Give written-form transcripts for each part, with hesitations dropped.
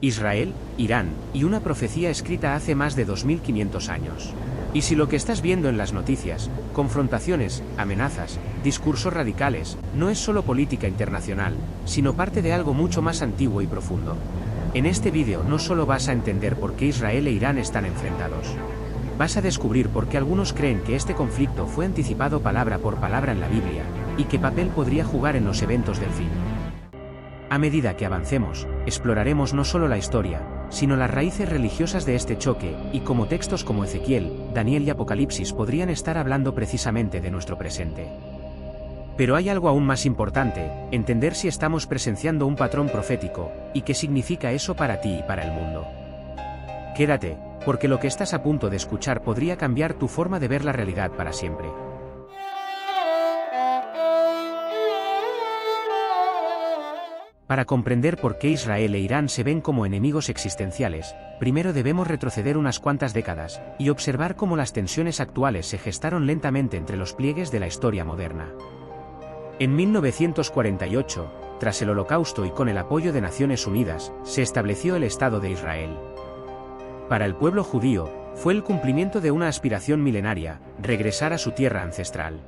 Israel, Irán, y una profecía escrita hace más de 2500 años. Y si lo que estás viendo en las noticias, confrontaciones, amenazas, discursos radicales, no es solo política internacional, sino parte de algo mucho más antiguo y profundo. En este vídeo no solo vas a entender por qué Israel e Irán están enfrentados. Vas a descubrir por qué algunos creen que este conflicto fue anticipado palabra por palabra en la Biblia, y qué papel podría jugar en los eventos del fin. A medida que avancemos, exploraremos no solo la historia, sino las raíces religiosas de este choque, y cómo textos como Ezequiel, Daniel y Apocalipsis podrían estar hablando precisamente de nuestro presente. Pero hay algo aún más importante, entender si estamos presenciando un patrón profético, y qué significa eso para ti y para el mundo. Quédate, porque lo que estás a punto de escuchar podría cambiar tu forma de ver la realidad para siempre. Para comprender por qué Israel e Irán se ven como enemigos existenciales, primero debemos retroceder unas cuantas décadas, y observar cómo las tensiones actuales se gestaron lentamente entre los pliegues de la historia moderna. En 1948, tras el Holocausto y con el apoyo de Naciones Unidas, se estableció el Estado de Israel. Para el pueblo judío, fue el cumplimiento de una aspiración milenaria, regresar a su tierra ancestral.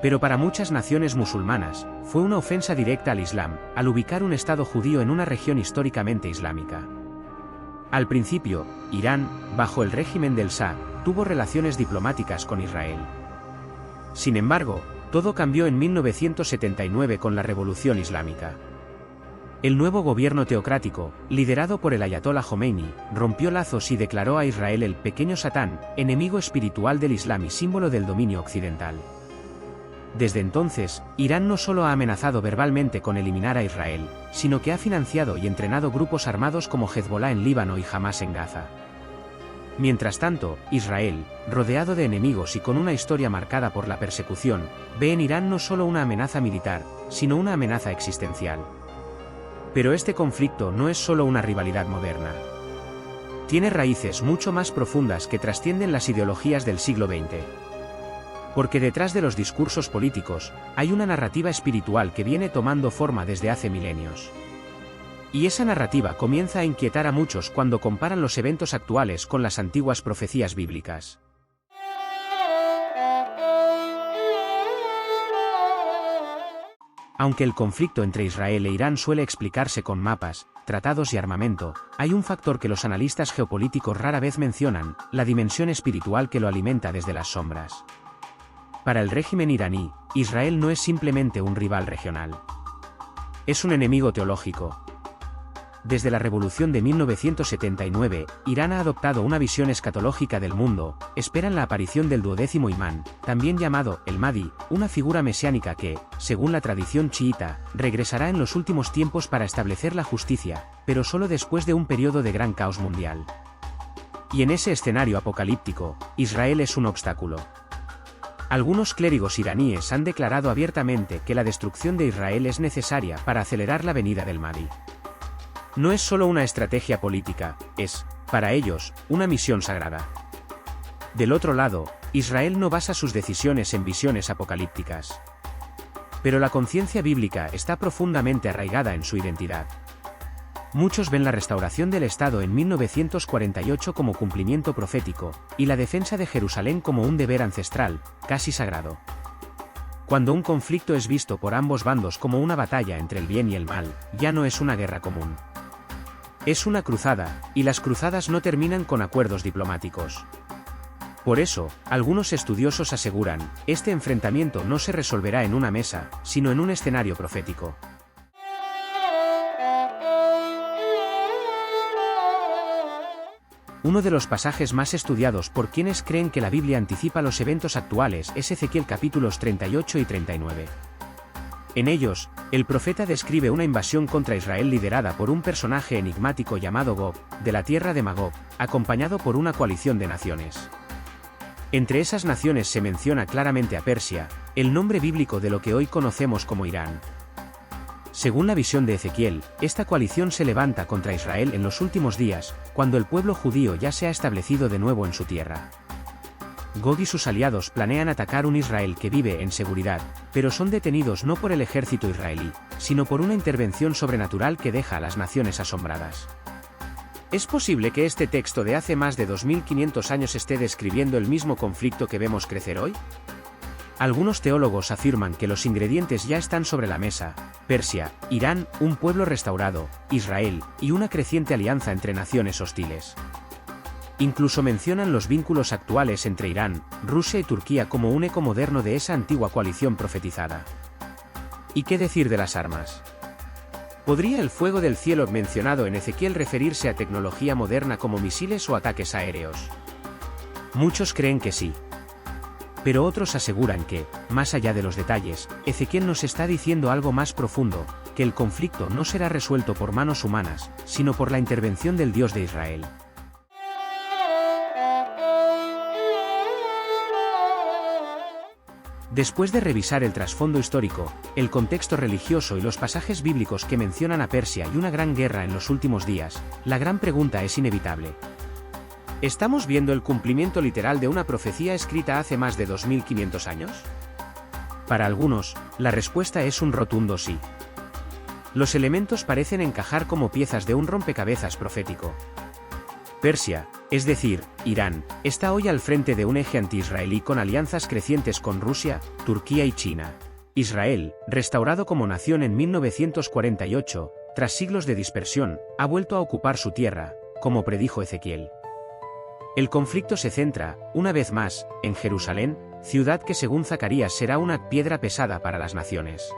Pero para muchas naciones musulmanas, fue una ofensa directa al Islam, al ubicar un Estado judío en una región históricamente islámica. Al principio, Irán, bajo el régimen del Shah, tuvo relaciones diplomáticas con Israel. Sin embargo, todo cambió en 1979 con la Revolución Islámica. El nuevo gobierno teocrático, liderado por el Ayatollah Jomeini, rompió lazos y declaró a Israel el pequeño Satán, enemigo espiritual del Islam y símbolo del dominio occidental. Desde entonces, Irán no solo ha amenazado verbalmente con eliminar a Israel, sino que ha financiado y entrenado grupos armados como Hezbollah en Líbano y Hamás en Gaza. Mientras tanto, Israel, rodeado de enemigos y con una historia marcada por la persecución, ve en Irán no solo una amenaza militar, sino una amenaza existencial. Pero este conflicto no es solo una rivalidad moderna. Tiene raíces mucho más profundas que trascienden las ideologías del siglo XX. Porque detrás de los discursos políticos, hay una narrativa espiritual que viene tomando forma desde hace milenios. Y esa narrativa comienza a inquietar a muchos cuando comparan los eventos actuales con las antiguas profecías bíblicas. Aunque el conflicto entre Israel e Irán suele explicarse con mapas, tratados y armamento, hay un factor que los analistas geopolíticos rara vez mencionan, la dimensión espiritual que lo alimenta desde las sombras. Para el régimen iraní, Israel no es simplemente un rival regional. Es un enemigo teológico. Desde la revolución de 1979, Irán ha adoptado una visión escatológica del mundo, esperan la aparición del duodécimo imán, también llamado el Mahdi, una figura mesiánica que, según la tradición chiita, regresará en los últimos tiempos para establecer la justicia, pero solo después de un periodo de gran caos mundial. Y en ese escenario apocalíptico, Israel es un obstáculo. Algunos clérigos iraníes han declarado abiertamente que la destrucción de Israel es necesaria para acelerar la venida del Mahdi. No es solo una estrategia política, es, para ellos, una misión sagrada. Del otro lado, Israel no basa sus decisiones en visiones apocalípticas. Pero la conciencia bíblica está profundamente arraigada en su identidad. Muchos ven la restauración del Estado en 1948 como cumplimiento profético, y la defensa de Jerusalén como un deber ancestral, casi sagrado. Cuando un conflicto es visto por ambos bandos como una batalla entre el bien y el mal, ya no es una guerra común. Es una cruzada, y las cruzadas no terminan con acuerdos diplomáticos. Por eso, algunos estudiosos aseguran, este enfrentamiento no se resolverá en una mesa, sino en un escenario profético. Uno de los pasajes más estudiados por quienes creen que la Biblia anticipa los eventos actuales es Ezequiel capítulos 38 y 39. En ellos, el profeta describe una invasión contra Israel liderada por un personaje enigmático llamado Gog, de la tierra de Magog, acompañado por una coalición de naciones. Entre esas naciones se menciona claramente a Persia, el nombre bíblico de lo que hoy conocemos como Irán. Según la visión de Ezequiel, esta coalición se levanta contra Israel en los últimos días, cuando el pueblo judío ya se ha establecido de nuevo en su tierra. Gog y sus aliados planean atacar un Israel que vive en seguridad, pero son detenidos no por el ejército israelí, sino por una intervención sobrenatural que deja a las naciones asombradas. ¿Es posible que este texto de hace más de 2500 años esté describiendo el mismo conflicto que vemos crecer hoy? Algunos teólogos afirman que los ingredientes ya están sobre la mesa: Persia, Irán, un pueblo restaurado, Israel, y una creciente alianza entre naciones hostiles. Incluso mencionan los vínculos actuales entre Irán, Rusia y Turquía como un eco moderno de esa antigua coalición profetizada. ¿Y qué decir de las armas? ¿Podría el fuego del cielo mencionado en Ezequiel referirse a tecnología moderna como misiles o ataques aéreos? Muchos creen que sí. Pero otros aseguran que, más allá de los detalles, Ezequiel nos está diciendo algo más profundo, que el conflicto no será resuelto por manos humanas, sino por la intervención del Dios de Israel. Después de revisar el trasfondo histórico, el contexto religioso y los pasajes bíblicos que mencionan a Persia y una gran guerra en los últimos días, la gran pregunta es inevitable. ¿Estamos viendo el cumplimiento literal de una profecía escrita hace más de 2500 años? Para algunos, la respuesta es un rotundo sí. Los elementos parecen encajar como piezas de un rompecabezas profético. Persia, es decir, Irán, está hoy al frente de un eje anti-israelí con alianzas crecientes con Rusia, Turquía y China. Israel, restaurado como nación en 1948, tras siglos de dispersión, ha vuelto a ocupar su tierra, como predijo Ezequiel. El conflicto se centra, una vez más, en Jerusalén, ciudad que según Zacarías será una piedra pesada para las naciones.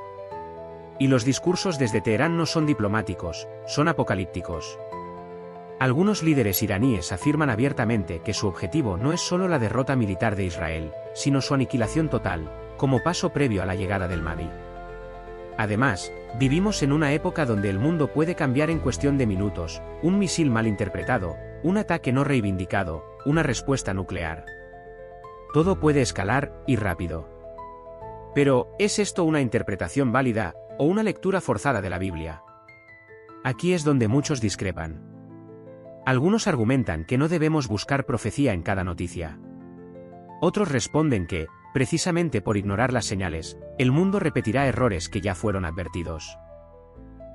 Y los discursos desde Teherán no son diplomáticos, son apocalípticos. Algunos líderes iraníes afirman abiertamente que su objetivo no es solo la derrota militar de Israel, sino su aniquilación total, como paso previo a la llegada del Mahdi. Además, vivimos en una época donde el mundo puede cambiar en cuestión de minutos: un misil mal interpretado, un ataque no reivindicado, una respuesta nuclear. Todo puede escalar, y rápido. Pero, ¿es esto una interpretación válida, o una lectura forzada de la Biblia? Aquí es donde muchos discrepan. Algunos argumentan que no debemos buscar profecía en cada noticia. Otros responden que, precisamente por ignorar las señales, el mundo repetirá errores que ya fueron advertidos.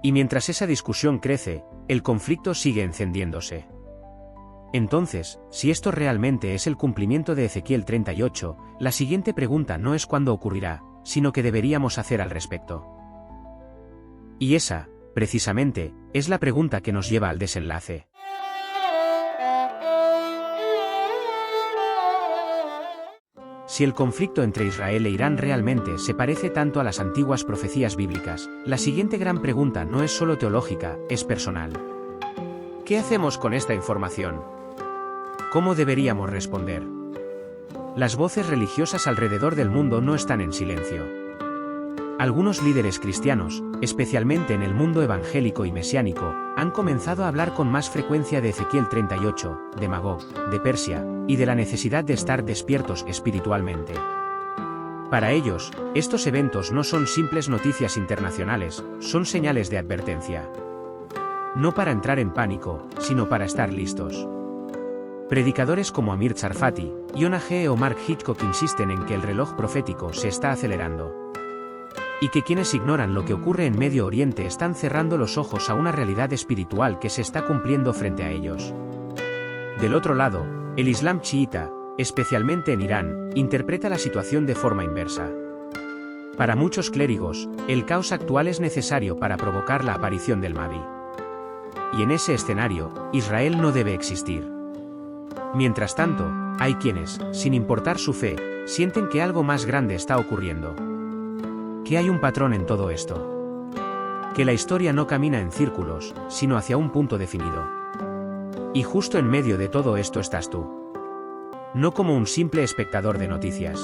Y mientras esa discusión crece, el conflicto sigue encendiéndose. Entonces, si esto realmente es el cumplimiento de Ezequiel 38, la siguiente pregunta no es cuándo ocurrirá, sino qué deberíamos hacer al respecto. Y esa, precisamente, es la pregunta que nos lleva al desenlace. Si el conflicto entre Israel e Irán realmente se parece tanto a las antiguas profecías bíblicas, la siguiente gran pregunta no es solo teológica, es personal. ¿Qué hacemos con esta información? ¿Cómo deberíamos responder? Las voces religiosas alrededor del mundo no están en silencio. Algunos líderes cristianos, especialmente en el mundo evangélico y mesiánico, han comenzado a hablar con más frecuencia de Ezequiel 38, de Magog, de Persia, y de la necesidad de estar despiertos espiritualmente. Para ellos, estos eventos no son simples noticias internacionales, son señales de advertencia. No para entrar en pánico, sino para estar listos. Predicadores como Amir Tsarfati, Yonah G. o Mark Hitchcock insisten en que el reloj profético se está acelerando. Y que quienes ignoran lo que ocurre en Medio Oriente están cerrando los ojos a una realidad espiritual que se está cumpliendo frente a ellos. Del otro lado, el Islam chiita, especialmente en Irán, interpreta la situación de forma inversa. Para muchos clérigos, el caos actual es necesario para provocar la aparición del Mahdi. Y en ese escenario, Israel no debe existir. Mientras tanto, hay quienes, sin importar su fe, sienten que algo más grande está ocurriendo. Que hay un patrón en todo esto. Que la historia no camina en círculos, sino hacia un punto definido. Y justo en medio de todo esto estás tú. No como un simple espectador de noticias,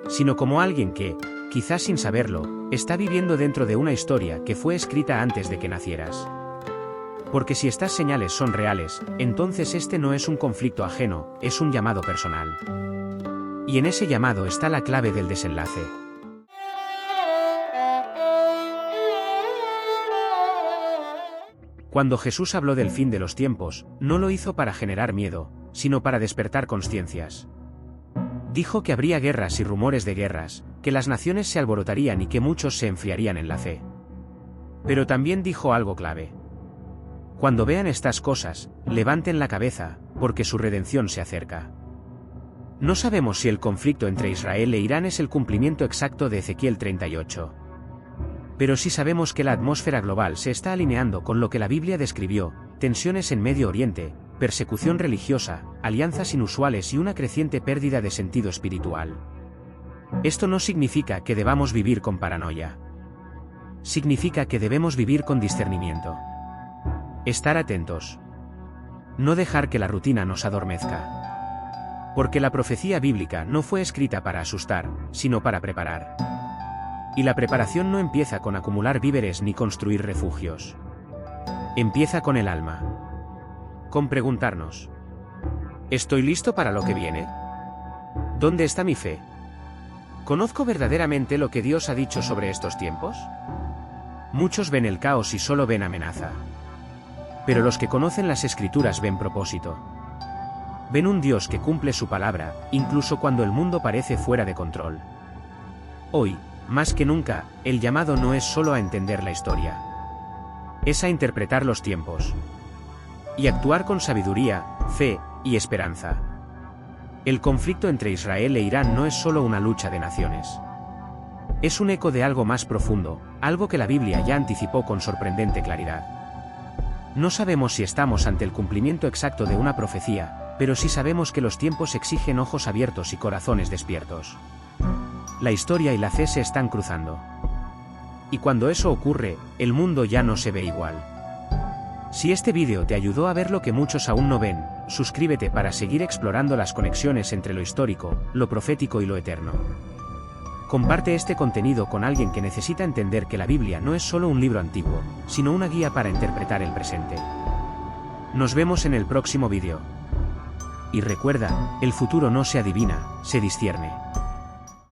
sino como alguien que, quizás sin saberlo, está viviendo dentro de una historia que fue escrita antes de que nacieras. Porque si estas señales son reales, entonces este no es un conflicto ajeno, es un llamado personal. Y en ese llamado está la clave del desenlace. Cuando Jesús habló del fin de los tiempos, no lo hizo para generar miedo, sino para despertar conciencias. Dijo que habría guerras y rumores de guerras, que las naciones se alborotarían y que muchos se enfriarían en la fe. Pero también dijo algo clave. Cuando vean estas cosas, levanten la cabeza, porque su redención se acerca. No sabemos si el conflicto entre Israel e Irán es el cumplimiento exacto de Ezequiel 38. Pero sí sabemos que la atmósfera global se está alineando con lo que la Biblia describió: tensiones en Medio Oriente, persecución religiosa, alianzas inusuales y una creciente pérdida de sentido espiritual. Esto no significa que debamos vivir con paranoia. Significa que debemos vivir con discernimiento. Estar atentos. No dejar que la rutina nos adormezca. Porque la profecía bíblica no fue escrita para asustar, sino para preparar. Y la preparación no empieza con acumular víveres ni construir refugios. Empieza con el alma. Con preguntarnos: ¿estoy listo para lo que viene? ¿Dónde está mi fe? ¿Conozco verdaderamente lo que Dios ha dicho sobre estos tiempos? Muchos ven el caos y solo ven amenaza. Pero los que conocen las Escrituras ven propósito. Ven un Dios que cumple su palabra, incluso cuando el mundo parece fuera de control. Hoy, más que nunca, el llamado no es solo a entender la historia. Es a interpretar los tiempos. Y actuar con sabiduría, fe y esperanza. El conflicto entre Israel e Irán no es solo una lucha de naciones. Es un eco de algo más profundo, algo que la Biblia ya anticipó con sorprendente claridad. No sabemos si estamos ante el cumplimiento exacto de una profecía, pero sí sabemos que los tiempos exigen ojos abiertos y corazones despiertos. La historia y la fe se están cruzando. Y cuando eso ocurre, el mundo ya no se ve igual. Si este vídeo te ayudó a ver lo que muchos aún no ven, suscríbete para seguir explorando las conexiones entre lo histórico, lo profético y lo eterno. Comparte este contenido con alguien que necesita entender que la Biblia no es solo un libro antiguo, sino una guía para interpretar el presente. Nos vemos en el próximo vídeo. Y recuerda, el futuro no se adivina, se discierne.